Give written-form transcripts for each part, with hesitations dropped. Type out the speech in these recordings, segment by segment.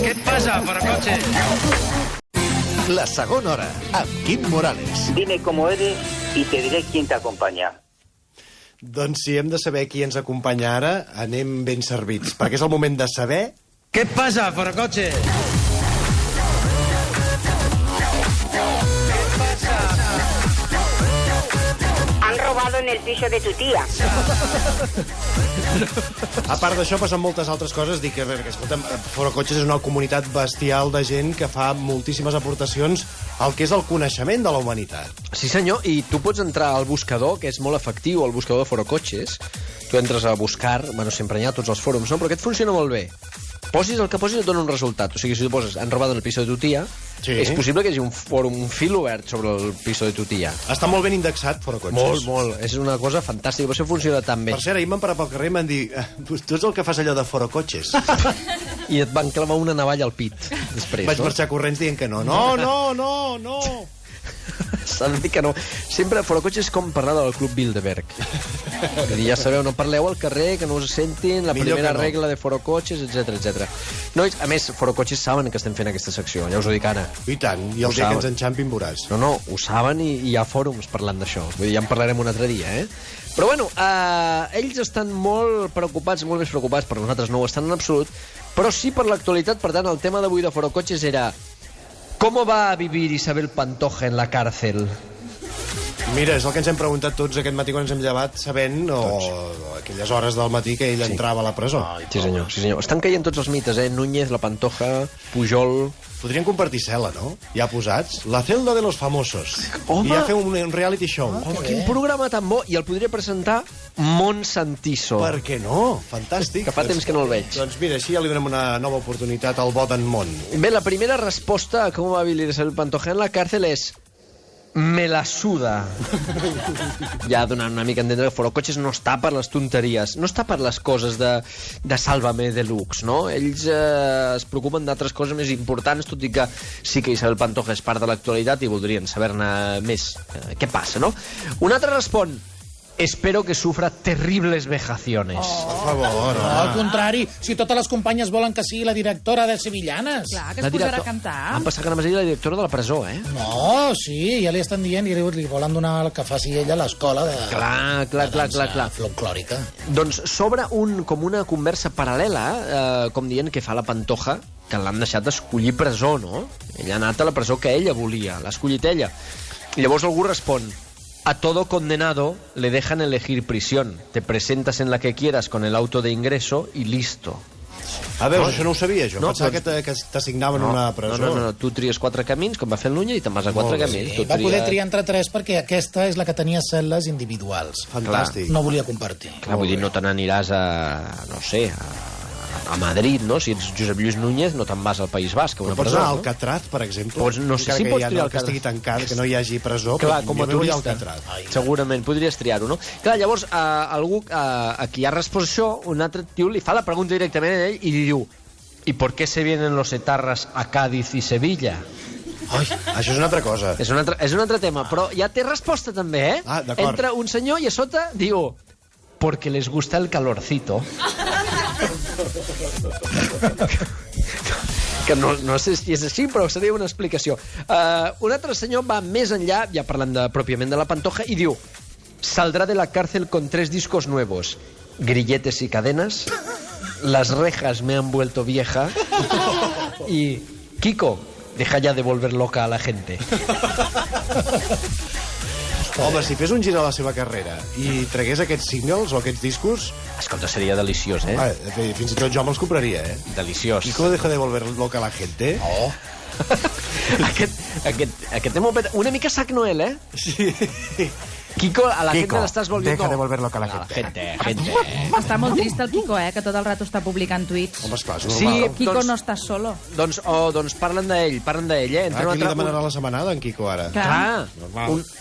¿Qué pasa, forocoches? La segona hora, amb Quim Morales. Dime cómo eres y te diré quién te acompaña. Doncs si hem de saber qui ens acompanya ara, anem ben servits, perquè és el moment de saber... ¿Qué pasa, forocoches? Han robado en el piso de tu tía. A part d'això, passen moltes altres coses. Dic que, escolta'm, Forocoches és una comunitat bestial de gent que fa moltíssimes aportacions al que és el coneixement de la humanitat. Sí, senyor, i tu pots entrar al buscador, que és molt efectiu, al buscador de Forocoches. Tu entres a buscar, bueno, sempre hi ha tots els fòrums, no? Però aquest funciona molt bé. Posis el que posis et dona un resultat. O sigui, si tu poses han robado en el piso de tu tía, sí, és possible que hi hagi un fòrum, un fil obert sobre el piso de tu tía. Està molt ben indexat, Forocoches. Molt, molt. És una cosa fantàstica. Per això funciona tan bé. Per cert, ahir m'han parat pel carrer i m'han dit tu ets el que fas allò de Forocoches. I et van clavar una navalla al pit, després. Vaig marxar corrents dient que no. No. S'ha de dir que no. Sempre a Forocoches és com parlar del Club Bilderberg. Ja sabeu, no parleu al carrer, que no us sentin, la Millor primera no. regla de Forocoches, etc. Nois, a més, Forocoches saben que estem fent aquesta secció, ja us ho dic ara. I tant, i el dia que ens enxampin veuràs. No, ho saben i hi ha fòrums parlant d'això. Vull dir, ja en parlarem un altre dia, eh? Però bueno, ells estan molt preocupats, molt més preocupats, per nosaltres no ho estan en absolut, però sí per l'actualitat. Per tant, el tema d'avui de Forocoches era ¿cómo va a vivir Isabel Pantoja en la cárcel? Mira, és el que ens hem preguntat tots aquest matí quan ens hem llevat, sabent, o aquelles hores del matí que ell entrava a la presó. Sí, senyor, sí, senyor. Estan caient tots els mites, Núñez, la Pantoja, Pujol... Podrien compartir cel·la, no? Ja posats. La celda de los famosos. Home! I ja fer un reality show. Home, quin programa tan bo! I el podria presentar Mont Santiso. Per què no? Fantàstic. Que fa temps que no el veig. Doncs mira, així ja li donem una nova oportunitat al bo d'en Mont. Bé, la primera resposta a com va vivir Isabel Pantoja en la cárcel és me la suda. Ja donant una mica a entendre que Forocoches no està per les tonteries, no està per les coses de Sálvame Deluxe, no? Ells es preocupen d'altres coses més importants, tot i que sí que Isabel Pantoja és part de l'actualitat i voldrien saber-ne més. Què passa, no? Un altre respon: espero que sufra terribles vejaciones. Per favor, No, al contrari, si totes les companyes volen que sigui la directora de Sevillanes. Clar, que es posarà a cantar. Em passa que només dir la directora de la presó, eh? No, sí, ja li estan dient i li volen donar el que faci ella a l'escola de... Clar. Folclòrica. Doncs s'obre com una conversa paral·lela, com dient que fa la Pantoja, que l'han deixat escollir presó, no? Ella ha anat a la presó que ella volia, l'ha escollit ella. I llavors algú respon: a todo condenado le dejan elegir prisión. Te presentas en la que quieras con el auto de ingreso y listo. A veure, això no ho sabia, jo. No, Pensava que t'assignaven una presó. No. Tu tries 4 camins, com va fer el Núñez, i te'n vas a 4 camins. Va poder triar entre 3 perquè aquesta és la que tenia cel·les individuals. Fantàstic. No volia compartir. Clar, vull dir, no te n'aniràs a, no sé, a Madrid, no? Si ets Josep Lluís Núñez, no te'n vas al País Basc, a una Pots presó, anar a no? Alcatraz, per exemple? No sé si pots triar que estigui tancat, que no hi hagi presó, clar, però com a jo m'hauria turista. Alcatraz. Segurament, podries triar-ho, no? Clar, llavors, algú a qui ha respost això, un altre tio li fa la pregunta directament a ell i li diu: ¿y por qué se vienen los etarras a Cádiz y Sevilla? Ai, això és una altra cosa. És un altre tema, però ja té resposta també, eh? Ah, d'acord. Entra un senyor i a sota diu: porque les gusta el calorcito. Que no sé si és així, però seria una explicació. Un altre senyor va més enllà, ja parlant pròpiament de la Pantoja, i diu: saldrá de la cárcel con 3 discos nuevos: grilletes y cadenas, las rejas me han vuelto vieja y Kiko, deja ya de volver loca a la gente. Home, si fes un gir a la seva carrera i tragués aquests singles o aquests discos... Escolta, seria deliciós, eh? Fins i tot jo me'ls compraria, eh? Deliciós. Kiko deja de volver loca a la gente. Oh. Aquest tema una mica Sac Noel, eh? Sí. Kiko, a la gente l'estàs volviendo... deja de volver loca a la gente. Està molt trist el Kiko, que tot el rato està publicant tuits. Home, esclar, és Sí, normal. Kiko no estàs solo. Doncs parlen d'ell, eh? Entra Qui li demanarà la setmanada, en Kiko, ara? Clar.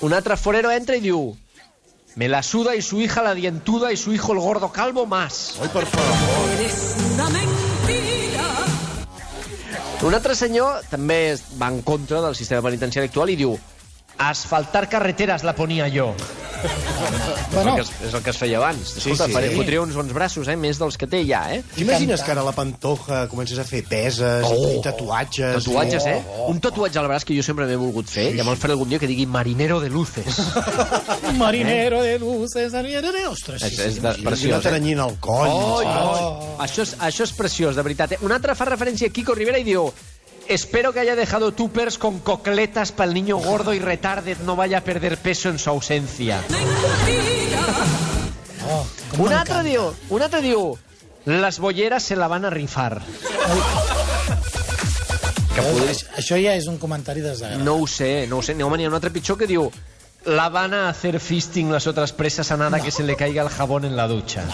Un altre forero entra i diu: me la suda y su hija la dientuda y su hijo el gordo calvo más. Ai, per favor. Un altre senyor també va en contra del sistema penitenciari actual i diu: asfaltar carreteras la ponía yo. Bueno, És el que es feia abans. Escolta, sí. fotria uns bons braços, més dels que té ja, T'imagines que ara a la Pantoja comences a fer peses i tatuatges? Tatuatges, Un tatuatge al braç que jo sempre m'he volgut fer, ja me'l faré algun dia que digui Marinero de Luces. Marinero de luces... Ostres, És I preciós, una taranyina al coll. Això és preciós, de veritat. Un altre fa referència a Kiko Rivera i diu: espero que haya dejado tuppers con cocletas para el niño gordo y retarded no vaya a perder peso en su ausencia. Un altre diu, les bolleres se la van a rifar. Això ja és un comentari desagradable. No ho sé. Home, n'hi ha un altre pitjor que diu: la van a hacer fisting las otras presas a nada que se le caiga el jabón en la ducha.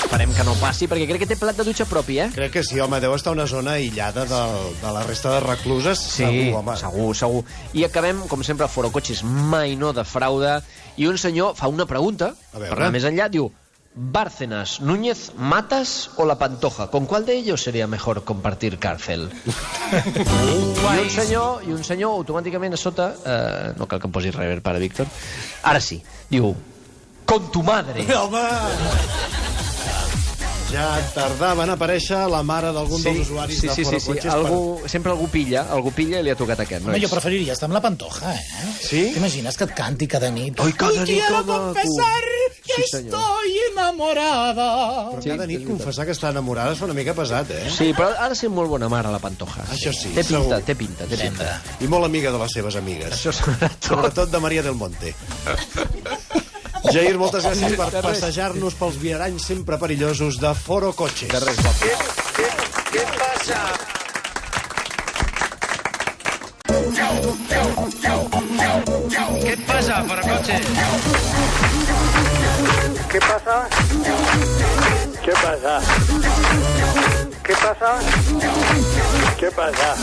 Esperem que no passi, perquè crec que té plat de dutxa propi, Crec que sí, home, deu estar una zona aïllada de la resta de recluses. Sí, segur, home. segur. I acabem, com sempre, Foro Cotxes mai no defrauda, i un senyor fa una pregunta, A veure. per anar més enllà, diu: Bárcenas, Núñez, Matas o La Pantoja, ¿con cuál de ellos sería mejor compartir cárcel? I un senyor automàticament a sota, no cal que em posi reverb para Víctor, ara sí, diu: con tu madre. Home! Ja tardaven a aparèixer la mare d'algun dels usuaris de Foro Cotxes. Sempre algú pilla i li ha tocat aquest. Home, jo preferiria estar amb la Pantoja, Sí? T'imagines que et canti cada nit? Ai, cada nit, quiero home, confesar que Sí, senyor. estoy enamorada. Però cada nit confessar que està enamorada és una mica pesat, Sí, però ha de ser molt bona mare, la Pantoja. Això sí, Té pinta, segur. té pinta. I molt amiga de les seves amigues. Això sobretot. Sobretot de Maria del Monte. Jair, moltes gràcies per passejar-nos pels viaranys sempre perillosos de Foro Cotxes. De res, ¿Qué pasa? ¿Qué pasa, Forocoches? ¿Qué pasa? ¿Qué pasa? ¿Qué pasa? ¿Qué pasa?